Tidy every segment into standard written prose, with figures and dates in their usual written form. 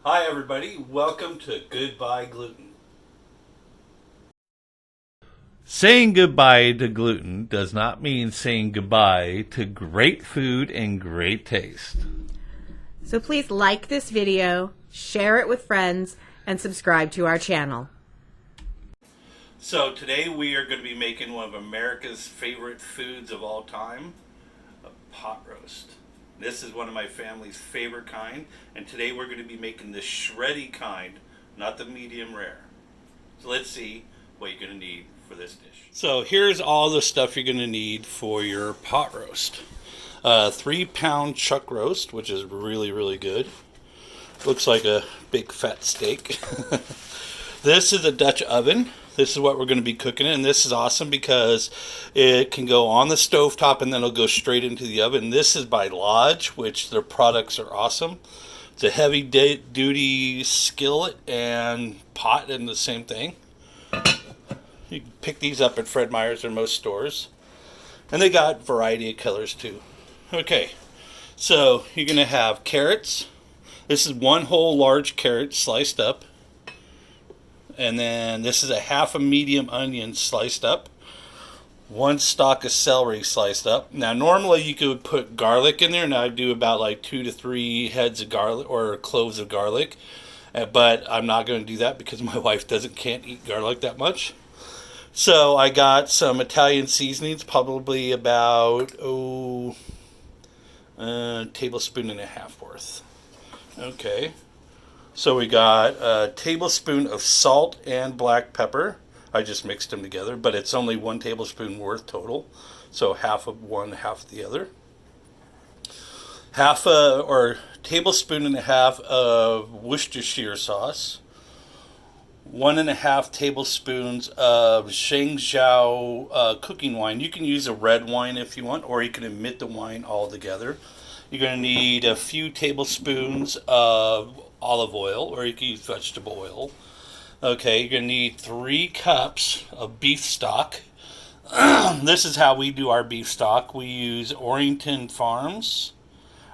Hi everybody, welcome to Goodbye Gluten. Saying goodbye to gluten does not mean saying goodbye to great food and great taste. So please like this video, share it with friends, and subscribe to our channel. So today we are going to be making one of America's favorite foods of all time, a pot roast. This is one of my family's favorite kind, and today we're going to be making the shreddy kind, not the medium rare. So let's see what you're going to need for this dish. So here's all the stuff you're going to need for your pot roast. 3-pound chuck roast, which is really good. Looks like a big fat steak. This is a Dutch oven. This is what we're going to be cooking in. And this is awesome because it can go on the stovetop and then it'll go straight into the oven. This is by Lodge, which their products are awesome. It's a heavy duty skillet and pot and the same thing. You can pick these up at Fred Meyer's or most stores. And they got a variety of colors too. Okay, so you're going to have carrots. This is one whole large carrot sliced up. And then this is a half a medium onion sliced up. 1 stalk of celery sliced up. Now normally you could put garlic in there, and I do about like 2 to 3 heads of garlic or cloves of garlic. But I'm not going to do that because my wife can't eat garlic that much. So I got some Italian seasonings, probably about a tablespoon and a half worth. Okay. So we got a tablespoon of salt and black pepper. I just mixed them together, but it's only 1 tablespoon worth total. So half of one, half of the other. Tablespoon and a half of Worcestershire sauce. 1.5 tablespoons of Shengzhou cooking wine. You can use a red wine if you want, or you can omit the wine altogether. You're going to need a few tablespoons of olive oil, or you can use vegetable oil. Okay, you're going to need 3 cups of beef stock. This is how we do our beef stock. We use Orrington Farms.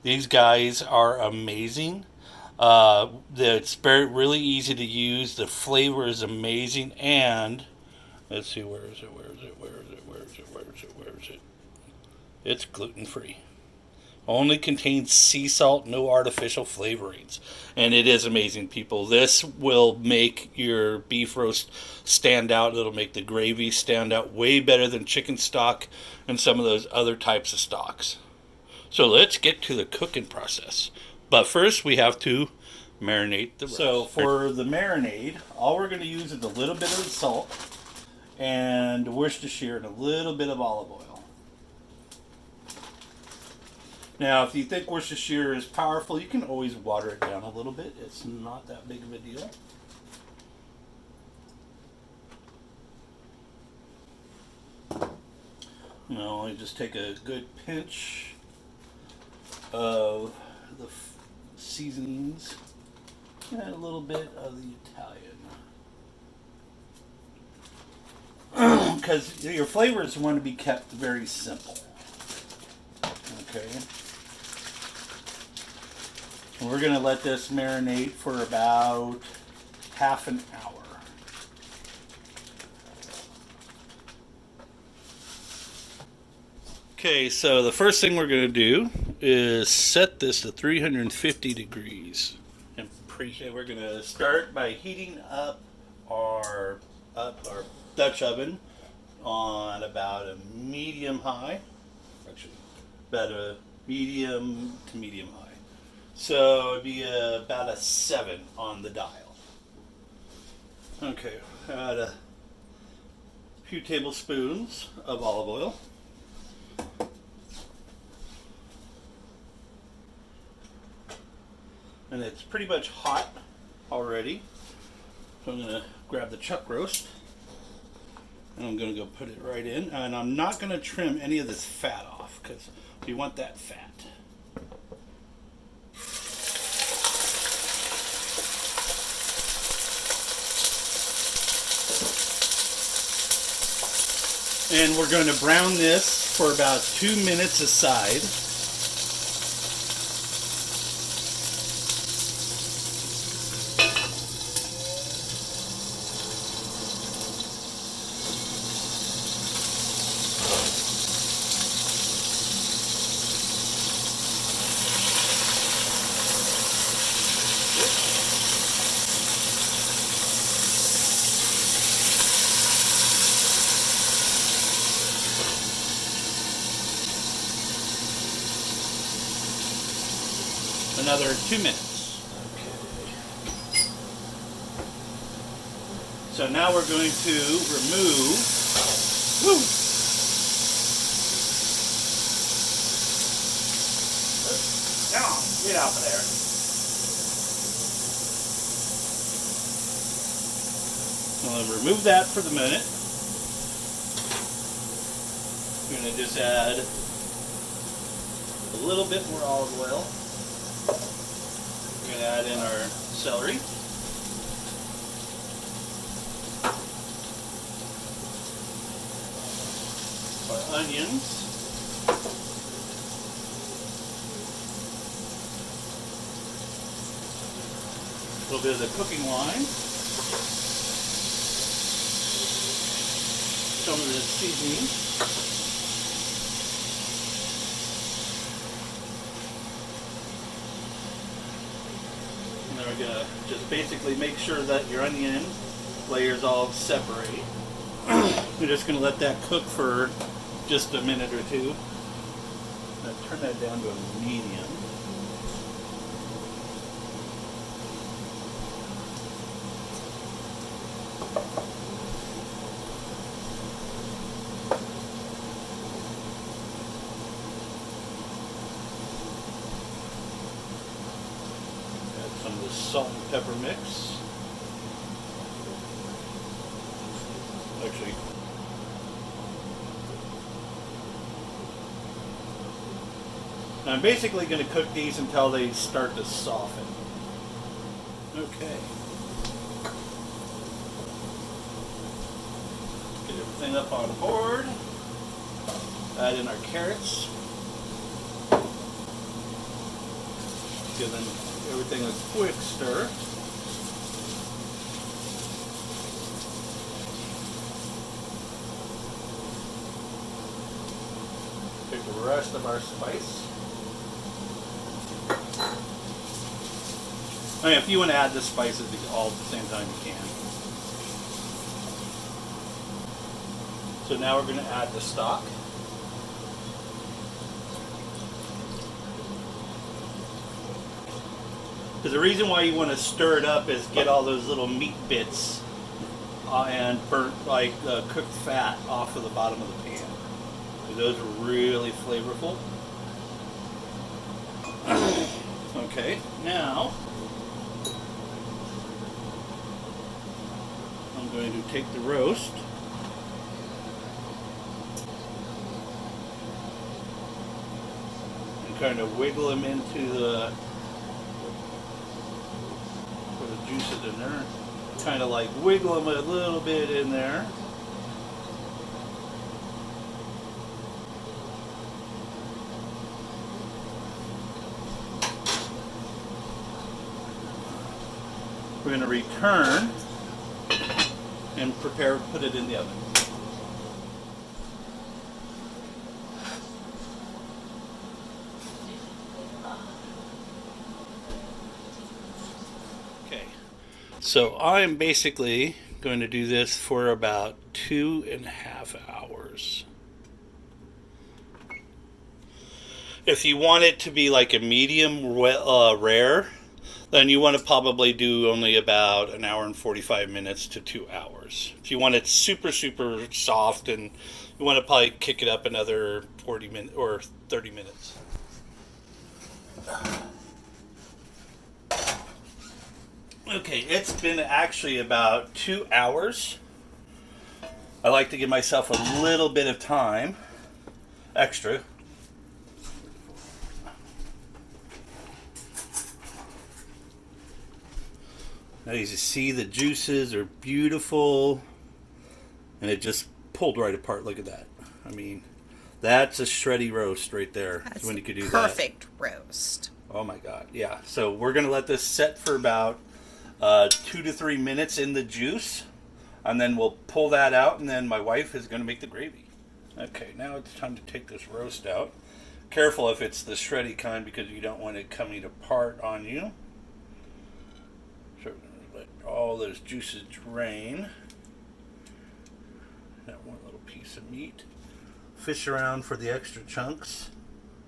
These guys are amazing. It's really easy to use. The flavor is amazing, and let's see, where is it? It's gluten-free. Only contains sea salt, no artificial flavorings. And it is amazing, people. This will make your beef roast stand out. It'll make the gravy stand out way better than chicken stock and some of those other types of stocks. So let's get to the cooking process. But first we have to marinate the roast. So for the marinade, all we're going to use is a little bit of salt and Worcestershire and a little bit of olive oil. Now, if you think Worcestershire is powerful, you can always water it down a little bit. It's not that big of a deal. You know, you just take a good pinch of the seasonings and a little bit of the Italian. Because your flavors want to be kept very simple. Okay. We're going to let this marinate for about half an hour. Okay, so the first thing we're going to do is set this to 350 degrees. And we're going to start by heating up our Dutch oven on about a medium high. Actually, about a medium to medium high. So it'd be about a 7 on the dial. Okay, add a few tablespoons of olive oil. And it's pretty much hot already. So I'm going to grab the chuck roast. And I'm going to go put it right in. And I'm not going to trim any of this fat off because we want that fat. And we're going to brown this for about 2 minutes aside. another 2 minutes. So now we're going to remove, woo, come on, get off of there. I'll remove that for the minute. We're going to just add a little bit more olive oil. We're going to add in our celery. Our onions. A little bit of the cooking wine. Some of the seasoning. And then we're going to just basically make sure that your onion layers all separate. We're just going to let that cook for just a minute or two. Turn that down to a medium. Add some of the salt and pepper mix. Actually, now I'm basically going to cook these until they start to soften. Okay. Get everything up on board. Add in our carrots. Give them everything a quick stir. Take the rest of our spice. I mean, if you want to add the spices all at the same time, you can. So now we're going to add the stock. Because the reason why you want to stir it up is get all those little meat bits and burnt, like cooked fat off of the bottom of the pan. Those are really flavorful. Okay, now I'm going to take the roast and kind of wiggle them into the juices in there. Kind of like wiggle them a little bit in there. We're going to return and put it in the oven. Okay, so I'm basically going to do this for about 2.5 hours. If you want it to be like a medium rare, then you want to probably do only about 1 hour and 45 minutes to 2 hours. If you want it super, super soft, and you want to probably kick it up another 40 minutes or 30 minutes. Okay, it's been actually about 2 hours. I like to give myself a little bit of time extra. Now you see the juices are beautiful, and it just pulled right apart. Look at that. I mean, that's a shreddy roast right there. That's when you could do perfect roast. Oh my God, yeah. So we're gonna let this set for about 2 to 3 minutes in the juice, and then we'll pull that out, and then my wife is gonna make the gravy. Okay, now it's time to take this roast out. Careful if it's the shreddy kind, because you don't want it coming apart on you. So let all those juices drain. That one little piece of meat. Fish around for the extra chunks,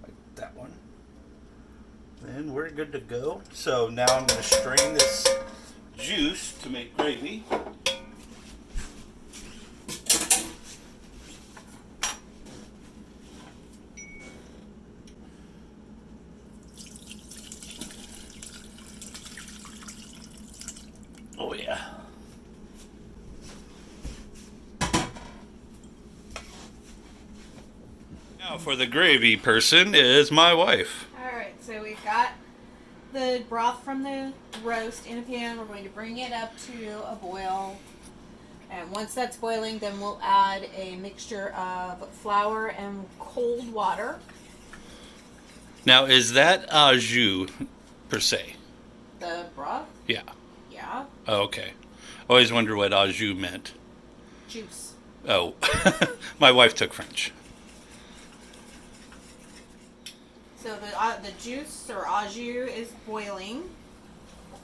like that one. And we're good to go. So now I'm going to strain this juice to make gravy. Oh yeah. Now for the gravy person is my wife. Alright, so we've got the broth from the roast in a pan. We're going to bring it up to a boil. And once that's boiling, then we'll add a mixture of flour and cold water. Now is that au jus per se? The broth? Yeah. Yeah. Oh, okay. Always wonder what au jus meant. Juice. Oh, my wife took French. So the juice or au jus is boiling.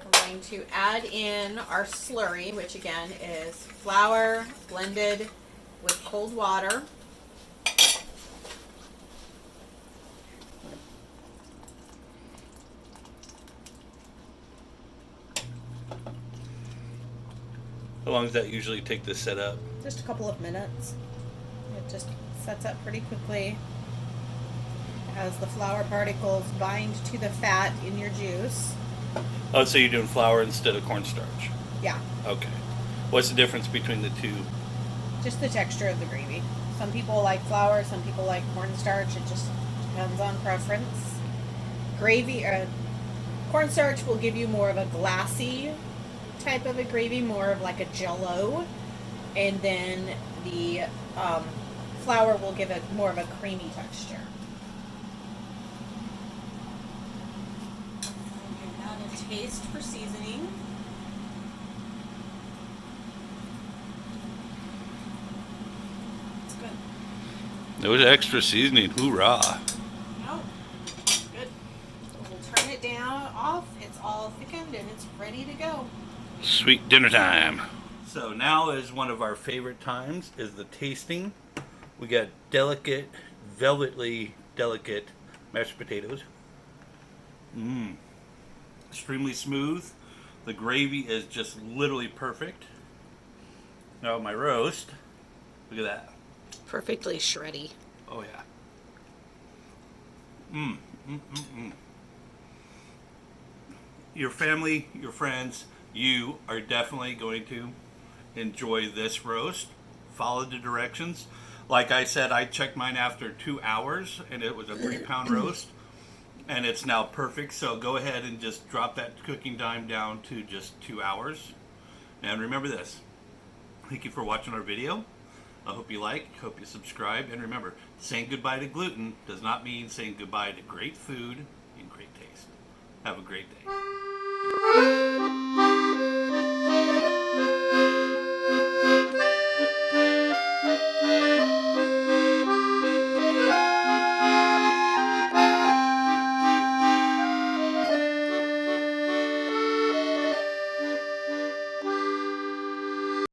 We're going to add in our slurry, which again is flour blended with cold water. How long does that usually take to set up? Just a couple of minutes. It just sets up pretty quickly as the flour particles bind to the fat in your juice. Oh, so you're doing flour instead of cornstarch? Yeah, Okay. What's the difference between the two? just the texture of the gravy. Some people like flour, some people like cornstarch. It just depends on preference. Gravy, cornstarch will give you more of a glassy type of a gravy, more of like a jello, and then the flour will give it more of a creamy texture. Okay, now to taste for seasoning. It's good. There was extra seasoning. Hoorah. No, good. We'll turn it down, off. It's all thickened and it's ready to go. Sweet dinner time. So now is one of our favorite times, is the tasting. We got delicate, velvetly delicate mashed potatoes. Extremely smooth. The gravy is just literally perfect. Now my roast. Look at that. Perfectly shreddy. Oh yeah. Your family, your friends, you are definitely going to enjoy this roast. Follow the directions. Like I said, I checked mine after 2 hours and it was a 3-pound roast and it's now perfect. So go ahead and just drop that cooking time down to just 2 hours. And remember this. Thank you for watching our video. I hope you like, hope you subscribe, and remember, saying goodbye to gluten does not mean saying goodbye to great food and great taste. Have a great day.